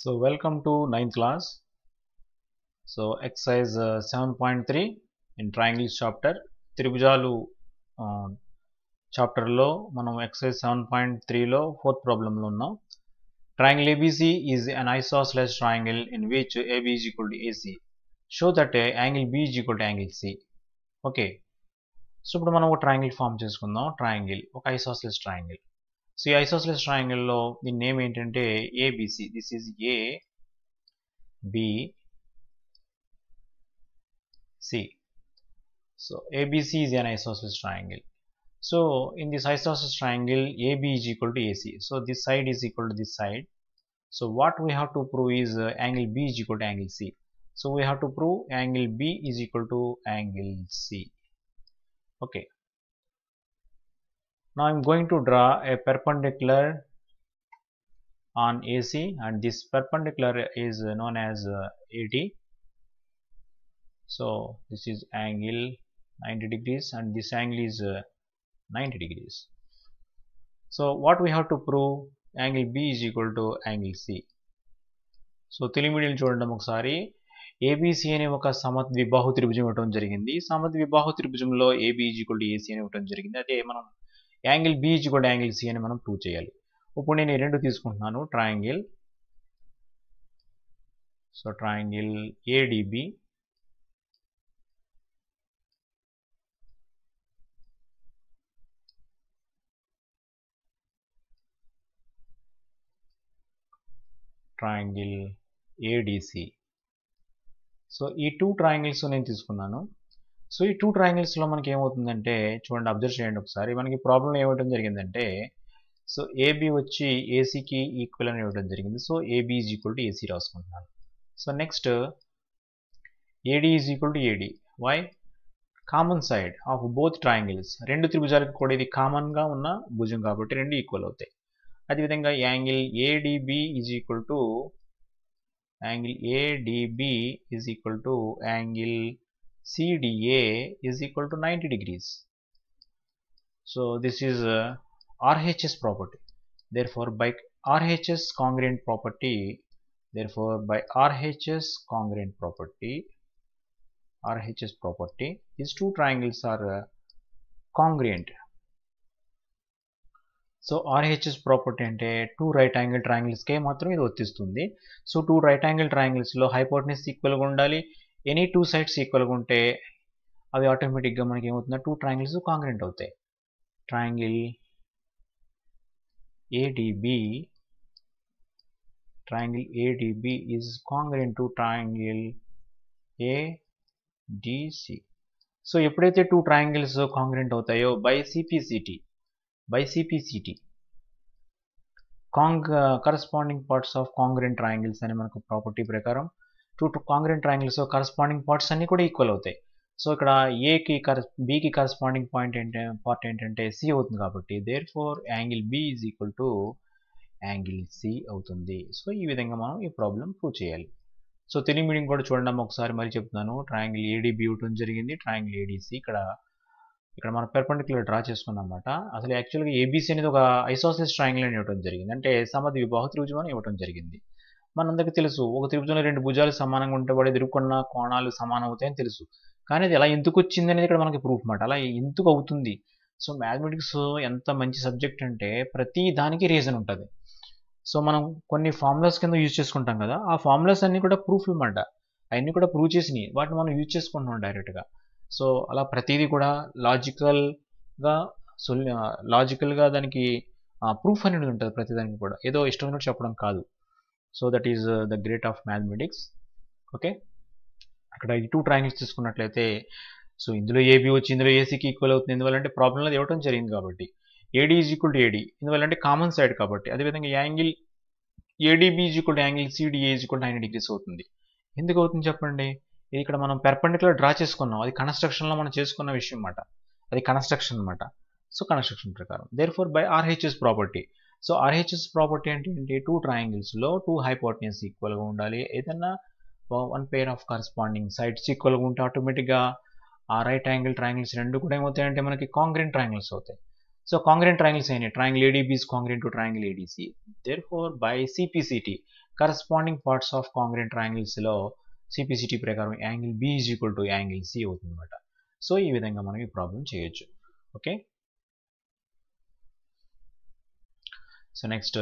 So welcome to 9th class. So exercise 7.3 in triangles chapter. Tribujalu chapter lo manam exercise 7.3 lo fourth problem lo unnam. Triangle ABC is an isosceles triangle in which AB is equal to AC. Show that angle B is equal to angle C. Okay. So ఇప్పుడు మనం ఒక triangle form చేసుకుందాం. Triangle ఒక isosceles triangle. So ఈ isosceles triangle లో దీని name ఏంటంటే ABC. This is ABC. So ABC is an isosceles triangle. So in this isosceles triangle, AB is equal to AC. So this side is equal to this side. So what we have to prove is angle B is equal to angle C. So we have to prove angle B is equal to angle C. Okay. Now I am going to draw a perpendicular on AC, and this perpendicular is known as AD. So this is angle 90 degrees and this angle is 90 degrees. So what we have to prove, angle B is equal to angle C. So తెలిమిడిని చూడండి ఒకసారి. ABC అనే ఒక సమద్విబాహు త్రిభుజం ఇవ్వడం జరిగింది. సమద్విబాహు త్రిభుజంలో AB is equal to AC అని ఇవ్వడం జరిగింది. అదే మనం angle B is equal to angle C అని మనం ప్రూవ్ చేయాలి. ఇప్పుడు నేను ఈ రెండు తీసుకుంటున్నాను. Triangle, so triangle ADB triangle ADC. So ఈ టూ ట్రయాంగిల్స్ నేను తీసుకున్నాను. సో ఈ టూ ట్రయాంగిల్స్లో మనకి ఏమవుతుందంటే చూడండి, అబ్జర్వ్ చేయండి ఒకసారి. మనకి ప్రాబ్లం ఏమివ్వడం జరిగిందంటే, సో AB వచ్చి ACకి ఈక్వల్ అని ఇవ్వడం జరిగింది. So AB is equal to AC రాసుకుంటున్నాను. So next AD is equal to AD. Why? Common side of both triangles. రెండు త్రిభుజాలకు కూడా ఇది కామన్గా ఉన్న భుజం కాబట్టి రెండు ఈక్వల్ అవుతాయి. అదేవిధంగా angle ADB is equal to angle ADB is equal to angle CDA is equal to 90 degrees. So this is RHS property. Therefore by RHS congruent property, these two triangles are congruent. సో RHS property అంటే two right angle ట్రయాంగిల్స్కే మాత్రం ఇది వర్తిస్తుంది. So two right angle ట్రయాంగిల్స్లో hypotenuse ఈక్వల్గా ఉండాలి. Any two sides ఈక్వల్గా ఉంటే అవి ఆటోమేటిక్గా మనకి ఏమవుతుందో టూ ట్రయాంగిల్స్ కాంగ్రెంట్ అవుతాయి. Triangle ADB is congruent to triangle ADC. So ఎప్పుడైతే టూ ట్రయాంగిల్స్ కాంగ్రెంట్ అవుతాయో by CPCT corresponding parts of congruent triangles అనే మనకు ప్రాపర్టీ ప్రకారం two congruent triangles corresponding parts అన్ని కూడా ఈక్వల్ అవుతాయి. సో ఇక్కడ Bకి కరస్పాండింగ్ పార్ట్ ఏంటంటే C అవుతుంది కాబట్టి therefore angle B is equal to angle C అవుతుంది. సో ఈ విధంగా మనం ఈ ప్రాబ్లం ప్రూవ్ చేయాలి. సో తెలుగు మీడియం కూడా చూడండి ఒకసారి మరి చెప్తున్నాను. ట్రయాంగిల్ ADB ఇవ్వడం జరిగింది, ట్రయాంగిల్ ADC ఇక్కడ మనం పెర్పెండిక్యులర్ డ్రా చేసుకున్నాం అన్నమాట. అసలు యాక్చువల్గా ABC అనేది ఒక ఐసోసెలస్ ట్రయాంగిల్ అని ఇవ్వడం జరిగింది, అంటే సమద్విబాహు త్రిభుజం అని ఇవ్వడం జరిగింది. మనందరికీ తెలుసు, ఒక త్రిభుజంలో రెండు భుజాలు సమానంగా ఉంటే వాడు ఎదుర్కొన్న కోణాలు సమానం అవుతాయని తెలుసు. కానీ అది ఎలా ఎందుకు వచ్చింది అనేది ఇక్కడ మనకి ప్రూఫ్ అన్నమాట. అలా ఎందుకు అవుతుంది? సో మ్యాథమెటిక్స్ ఎంత మంచి సబ్జెక్ట్ అంటే ప్రతి దానికి రీజన్ ఉంటుంది. సో మనం కొన్ని ఫార్ములాస్ కింద యూజ్ చేసుకుంటాం కదా, ఆ ఫార్ములాస్ అన్నీ కూడా ప్రూఫ్లు అన్నమాట. అవన్నీ కూడా ప్రూవ్ చేసినాయి, వాటిని మనం యూజ్ చేసుకుంటున్నాం డైరెక్ట్గా. సో అలా ప్రతిదీ కూడా లాజికల్గా దానికి ప్రూఫ్ అనేది ఉంటుంది ప్రతిదానికి కూడా, ఏదో ఇష్టం ఉన్నట్టు చెప్పడం కాదు. So that is the great of mathematics. Okay, అక్కడ ఈ టూ ట్రయాంగిల్స్ తీసుకున్నట్లయితే సో ఇందులో AB వచ్చి ఇందులో ACకి ఈక్వల్ అవుతుంది. ఎందువల్లంటే ప్రాబ్లంలో ఇవ్వడం జరిగింది కాబట్టి. AD is equal to AD ఎందువల్లంటే కామన్ సైడ్ కాబట్టి. అదేవిధంగా angle ADB is equal to angle CDA is equal to 90 degrees అవుతుంది. ఎందుకు అవుతుంది చెప్పండి? ఇది ఇక్కడ మనం పెర్పెండిక్యులర్ డ్రా చేసుకున్నాం, అది కన్స్ట్రక్షన్లో మనం చేసుకున్న విషయం అన్నమాట. అది కన్స్ట్రక్షన్ అన్నమాట. సో కన్స్ట్రక్షన్ ప్రకారం therefore by RHS property. So RHS property అంటే ఏంటి? టూ ట్రయాంగిల్స్లో టూ హైపోటెన్యూస్ ఈక్వల్గా ఉండాలి. ఏదన్నా one pair of corresponding sides ఈక్వల్గా ఉంటే ఆటోమేటిక్గా ఆ రైట్ యాంగిల్ ట్రయాంగిల్స్ రెండు కూడా ఏమవుతాయంటే మనకి కాంగ్రెంట్ ట్రయాంగిల్స్ అవుతాయి. సో కాంగ్రెంట్ ట్రయాంగిల్స్ అయినాయి. Triangle ADB is congruent to triangle ADC. Therefore by CPCT corresponding parts of congruent ట్రయాంగిల్స్లో సిపిసిటీ ప్రకారం angle B is equal to angle C అవుతుంది అనమాట. సో ఈ విధంగా మనం ఈ ప్రాబ్లం చేయొచ్చు. Okay, so next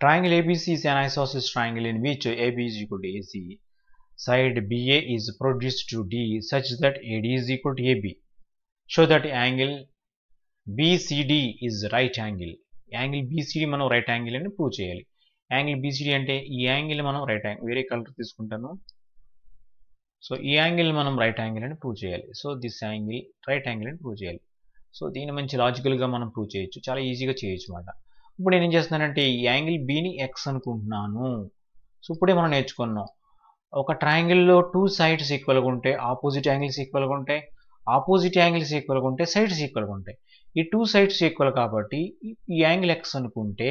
triangle ABC is an isosceles triangle in which AB is equal to AC. Side BA is produced to D such that AD is equal to AB. Show that angle BCD is right angle. Angle BCD మనం right angle అని prove చేయాలి. Angle BCD అంటే ఈ angle మనం right angle, వేరే colour తీసుకుంటాను. So ఈ angle మనం రైట్ యాంగిల్ అని ప్రూవ్ చేయాలి. So this angle right angle అని ప్రూవ్ చేయాలి. సో దీన్ని మంచి లాజికల్గా మనం ప్రూవ్ చేయొచ్చు, చాలా ఈజీగా చేయొచ్చు అన్నమాట. ఇప్పుడు నేను ఏం చేస్తున్నానంటే ఈ యాంగిల్ బిని ఎక్స్ అనుకుంటున్నాను. సో ఇప్పుడే మనం నేర్చుకున్నాం, ఒక ట్రయాంగిల్లో 2 సైడ్స్ ఈక్వల్గా ఉంటే ఆపోజిట్ యాంగిల్స్ ఈక్వల్గా ఉంటాయి, ఆపోజిట్ యాంగిల్స్ ఈక్వల్గా ఉంటే సైడ్స్ ఈక్వల్గా ఉంటాయి. ఈ 2 సైడ్స్ ఈక్వల్ కాబట్టి ఈ యాంగిల్ ఎక్స్ అనుకుంటే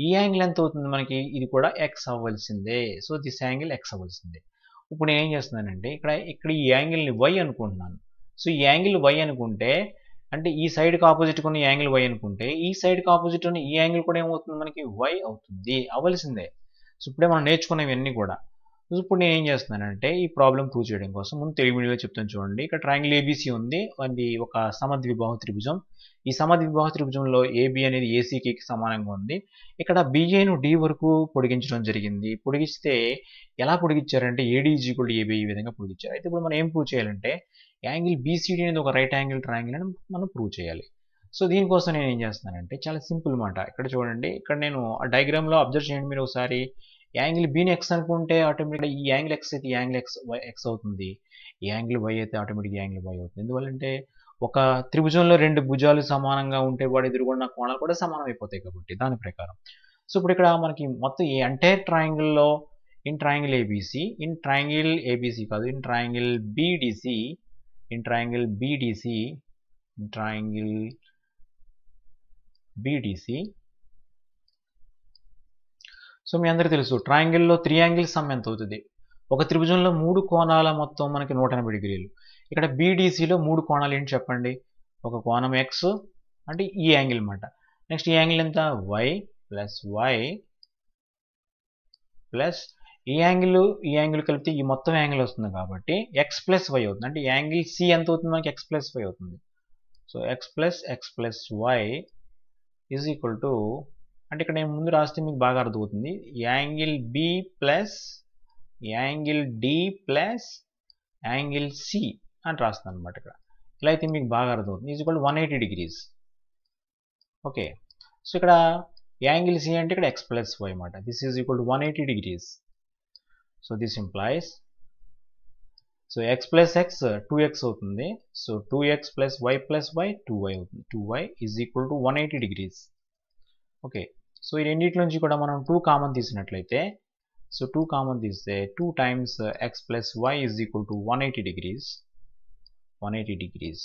ఈ యాంగిల్ ఎంత అవుతుంది మనకి, ఇది కూడా ఎక్స్ అవ్వాల్సిందే. సో దిస్ యాంగిల్ ఎక్స్ అవ్వాల్సిందే. ఇప్పుడు నేను ఏం చేస్తున్నానంటే ఇక్కడ ఈ యాంగిల్ని వై అనుకుంటున్నాను. సో ఈ యాంగిల్ వై అనుకుంటే అంటే ఈ సైడ్కి ఆపోజిట్ ఉన్న యాంగిల్ వై అనుకుంటే ఈ సైడ్కి ఆపోజిట్ ఉన్న ఈ యాంగిల్ కూడా ఏమవుతుంది మనకి వై అవుతుంది, అవ్వాల్సిందే. సో ఇప్పుడే మనం నేర్చుకున్నవన్నీ కూడా. సో ఇప్పుడు నేను ఏం చేస్తున్నానంటే ఈ ప్రాబ్లం ప్రూవ్ చేయడం కోసం ముందు తెలుగు మీడియంలో చెప్తాను చూడండి. ఇక్కడ ట్రయాంగిల్ ఏబీసీ ఉంది, అది ఒక సమద్విబాహు త్రిభుజం. ఈ సమద్విబాహు త్రిభుజంలో ఏబి అనేది ఏసీకి సమానంగా ఉంది. ఇక్కడ బిఏను డి వరకు పొడిగించడం జరిగింది. పొడిగిస్తే ఎలా పొడిగించారంటే AD is equal to AB ఈ విధంగా పొడిగించారు. అయితే ఇప్పుడు మనం ఏం ప్రూవ్ చేయాలంటే యాంగిల్ బీసీడీ అనేది ఒక రైట్ యాంగిల్ ట్రయాంగిల్ అని మనం ప్రూవ్ చేయాలి. సో దీనికోసం నేను ఏం చేస్తున్నానంటే చాలా సింపుల్ మాట. ఇక్కడ చూడండి, ఇక్కడ నేను ఆ డయాగ్రామ్లో అబ్జర్వ్ చేయండి మీరు ఒకసారి. యాంగిల్ బీని ఎక్స్ అనుకుంటే ఆటోమేటిక్గా ఈ యాంగిల్ ఎక్స్ అయితే ఈ యాంగిల్ ఎక్స్ అవుతుంది, ఈ యాంగిల్ వై అయితే ఆటోమేటిక్గా యాంగిల్ వై అవుతుంది. ఎందువల్లంటే ఒక త్రిభుజంలో 2 భుజాలు సమానంగా ఉంటే వాడి ఎదురుగున్న కోణాలు కూడా సమానం అయిపోతాయి కాబట్టి దాని ప్రకారం. సో ఇప్పుడు ఇక్కడ మనకి మొత్తం ఈ ఎంటైర్ ట్రయాంగిల్లో in triangle ABC, in triangle ABC కాదు, in triangle BDC, in triangle BDC, in triangle BDC. So మీ అందరికీ తెలుసు ట్రయాంగిల్లో 3 యాంగిల్స్ సమ్ ఎంత అవుతుంది, ఒక త్రిభుజంలో 3 కోణాల మొత్తం మనకి 180 డిగ్రీలు. ఇక్కడ BDCలో 3 కోణాలు ఏంటి చెప్పండి, ఒక కోణం X అంటే ఈ యాంగిల్ అన్నమాట. నెక్స్ట్ ఈ యాంగిల్ ఎంత Y ప్లస్ ఈ యాంగిల్ కలిపితే ఈ మొత్తం యాంగిల్ వస్తుంది కాబట్టి ఎక్స్ ప్లస్ వై అవుతుంది. అంటే యాంగిల్ సి ఎంత అవుతుంది మనకి ఎక్స్ ప్లస్ వై అవుతుంది. So X plus Y is equal to, అంటే ఇక్కడ నేను ముందు రాస్తే మీకు బాగా అర్థమవుతుంది, angle B plus angle D plus angle C అని రాస్తాను అనమాట. ఇక్కడ ఇలా అయితే మీకు బాగా అర్థమవుతుంది. Is equal to 180 degrees. Okay, so ఇక్కడ యాంగిల్ సి అంటే ఇక్కడ ఎక్స్ ప్లస్ వై అన్నమాట. This is equal to 180 degrees. So this implies, so x plus x 2x అవుతుంది. So 2x plus y 2y అవుతుంది. 2y is equal to 180 degrees. Okay, so ఈ రెండింటి నుంచి కూడా మనం 2 కామన్ తీసినట్లయితే, సో 2 కామన్ తీస్తే 2 times x plus y is equal to 180 degrees. 180 degrees.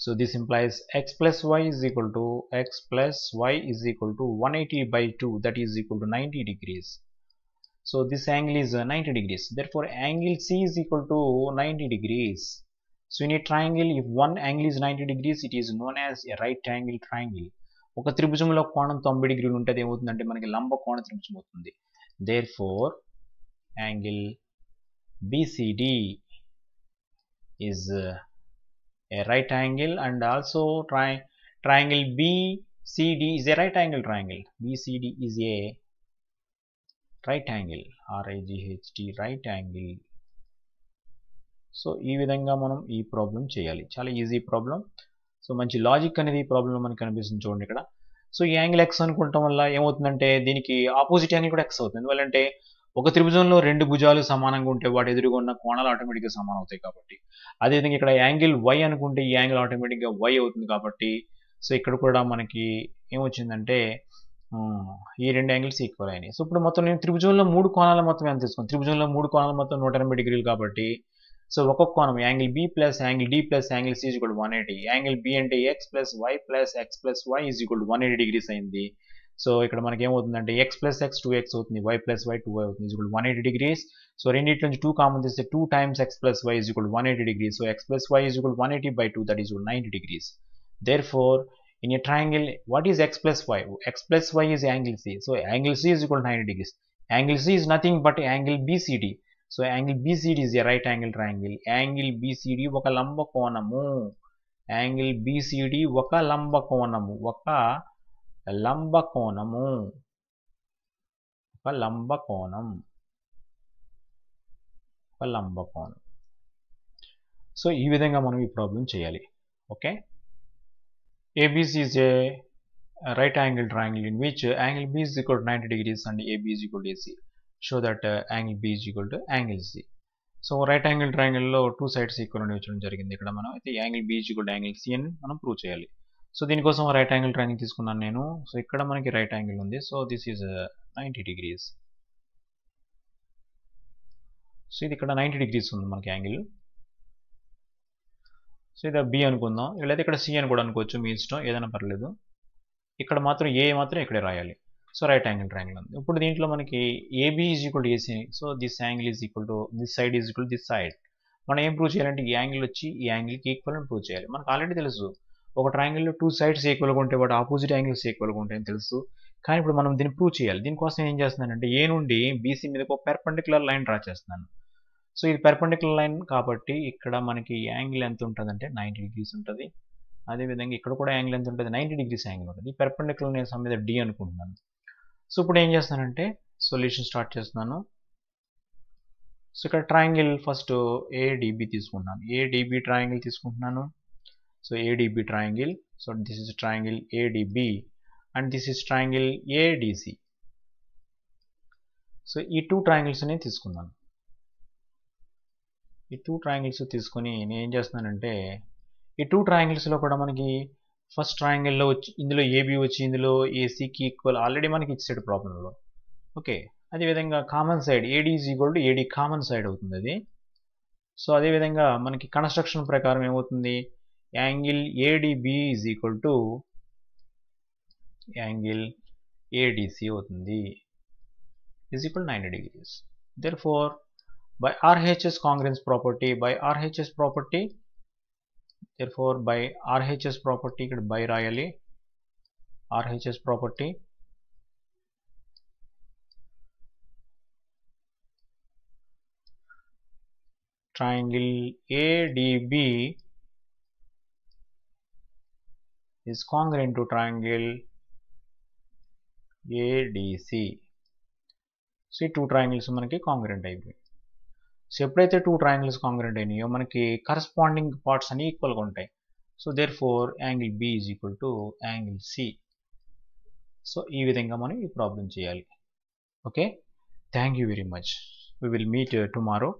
So this implies x plus y is equal to 180 by 2, that is equal to 90 degrees. So this angle is 90 degrees. Therefore angle C is equal to 90 degrees. So in a triangle, if one angle is 90 degrees, it is known as a right angle triangle. ఒక త్రిభుజంలో కోణం 90 డిగ్రీలు ఉంటే ఏమవుతుందంటే మనకి లంబ కోణ త్రిభుజం అవుతుంది. Therefore angle BCD is a right angle, and also triangle BCD is a right angle triangle. BCD is a right angle, RIGHT right angle. So ఈ విధంగా మనం ఈ ప్రాబ్లం చేయాలి, చాలా ఈజీ ప్రాబ్లం. సో మంచి లాజిక్ అనేది ఈ ప్రాబ్లంలో మనకు కనిపిస్తుంది చూడండి ఇక్కడ. సో ఈ యాంగిల్ ఎక్స్ అనుకోవటం వల్ల ఏమవుతుందంటే దీనికి ఆపోజిట్ యాంగిల్ కూడా ఎక్స్ అవుతుంది. ఎందువల్లంటే ఒక త్రిభుజంలో 2 భుజాలు సమానంగా ఉంటే వాటి ఎదురుగా ఉన్న కోణాలు ఆటోమేటిక్గా సమానం అవుతాయి కాబట్టి. అదేవిధంగా ఇక్కడ యాంగిల్ వై అనుకుంటే ఈ యాంగిల్ ఆటోమేటిక్గా వై అవుతుంది కాబట్టి. సో ఇక్కడ కూడా మనకి ఏమొచ్చిందంటే ఈ 2 యాంగిల్స్ ఈక్వల్ అయినాయి. సో ఇప్పుడు మొత్తం నేను త్రిభుజంలో 3 కోణాల మొత్తం ఎంత తీసుకున్నాను, త్రిభుజంలో 3 కోణాల మొత్తం 180 డిగ్రీలు కాబట్టి. సో ఒక్కొక్క కోణం angle B plus angle D plus angle C is equal to 180. Angle B అంటే X plus Y is equal to 180 degrees అయింది. సో ఇక్కడ మనకి ఏమవుతుందంటే ఎక్స్ ప్లస్ ఎక్స్ 2x అవుతుంది, వై ప్లస్ వై 2y అవుతుంది, is equal to 180 degrees. So రెండింటి నుంచి 2 common తీస్తే 2 times x plus y is equal to 180 degrees. So x plus y is equal to 180 by 2, that is equal to 90 degrees. Therefore In a triangle, what is x plus y? X plus y is angle C. So angle C is equal to 90 degrees. Angle C is nothing but angle BCD. So angle BCD is a right angle triangle. Angle BCD ఒక లంబ కోణము. Angle BCD ఒక లంబ కోణము. ఒక లంబ కోణము. ఒక లంబ కోణం. ఒక లంబ కోణం. సో ఈ విధంగా మనం ఈ ప్రాబ్లం చేయాలి. Okay. ABC is a right angle triangle in which angle B is equal to 90 degrees and AB is equal to AC. Show that angle B is equal to angle C. So right angle triangle లో two sides equal అని వచ్చడం జరిగింది. ఇక్కడ మనం అయితే angle B is equal to angle C అని మనం prove చేయాలి. So దీనికోసం రైట్ యాంగిల్ ట్రయాంగిల్ తీసుకున్నాను నేను. సో ఇక్కడ మనకి రైట్ యాంగిల్ ఉంది. So this is 90 degrees. So ఇది ఇక్కడ 90 degrees ఉంది మనకి యాంగిల్. సో ఇది B అనుకుందాం, లేదా ఇక్కడ C అని కూడా అనుకోవచ్చు, మీ ఇష్టం, ఏదైనా పర్లేదు. ఇక్కడ మాత్రం A మాత్రం ఇక్కడే రాయాలి. సో రైట్ యాంగిల్ ట్రయాంగిల్ ఉంది. ఇప్పుడు దీంట్లో మనకి AB is equal to AC. So this angle is equal to this side is equal to this side. మనం ఏం ప్రూవ్ చేయాలంటే ఈ యాంగిల్ వచ్చి ఈ యాంగిల్కి ఈక్వల్ అని ప్రూవ్ చేయాలి. మనకు ఆల్రెడీ తెలుసు ఒక ట్రయాంగిల్లో టూ సైడ్స్ ఈక్వల్గా ఉంటే వాటి ఆపోజిట్ యాంగిల్స్ ఈక్వల్గా ఉంటాయని తెలుసు. కానీ ఇప్పుడు మనం దీన్ని ప్రూవ్ చేయాలి. దీనికోసం ఏం చేస్తున్నానంటే A నుండి BC మీద ఒక పెర్పెండిక్యులర్ లైన్ డ్రా చేస్తున్నాను. సో ఇది పెర్పెండిక్యులర్ లైన్ కాబట్టి ఇక్కడ మనకి యాంగిల్ ఎంత ఉంటుందంటే 90 degrees ఉంటుంది. అదేవిధంగా ఇక్కడ కూడా యాంగిల్ ఎంత ఉంటుంది, 90 degrees యాంగిల్ ఉంటుంది. పెర్పెండిక్యులర్ నేను సమ్ మీద D అనుకుంటున్నాను. సో ఇప్పుడు ఏం చేస్తానంటే సొల్యూషన్ స్టార్ట్ చేస్తున్నాను. సో ఇక్కడ ట్రయాంగిల్ ఫస్ట్ ADB తీసుకుంటున్నాను. ADB ట్రయాంగిల్ తీసుకుంటున్నాను. So ADB triangle. So this is triangle ADB and this is triangle ADC. So ఈ టూ ట్రయాంగిల్స్ నేను తీసుకున్నాను. ఈ టూ ట్రయాంగిల్స్ తీసుకొని నేను ఏం చేస్తున్నానంటే ఈ టూ ట్రయాంగిల్స్లో కూడా మనకి ఫస్ట్ ట్రయాంగిల్లో వచ్చి ఇందులో AB వచ్చి ఇందులో ACకి ఈక్వల్ ఆల్రెడీ మనకి ఇచ్చాడు ప్రాబ్లంలో. ఓకే. అదేవిధంగా common side AD is equal to AD common side అవుతుంది అది. సో అదేవిధంగా మనకి కన్స్ట్రక్షన్ ప్రకారం ఏమవుతుంది, angle ADB is equal to angle ADC అవుతుంది, is equal 90 degrees. Therefore by RHS congruence property, therefore by RHS property ఇక్కడ by రాయాలి. RHS property triangle ADB is congruent to triangle ADC. So ఈ two triangles మనకి congruent అయిపోయి. So ఎప్పుడైతే two triangles congruent అయినాయో మనకి corresponding parts అన్ని ఈక్వల్గా ఉంటాయి. So therefore angle B is equal to angle C. So ఈ విధంగా మనం ఈ ప్రాబ్లం చేయాలి. Okay, thank you very much. We will meet tomorrow.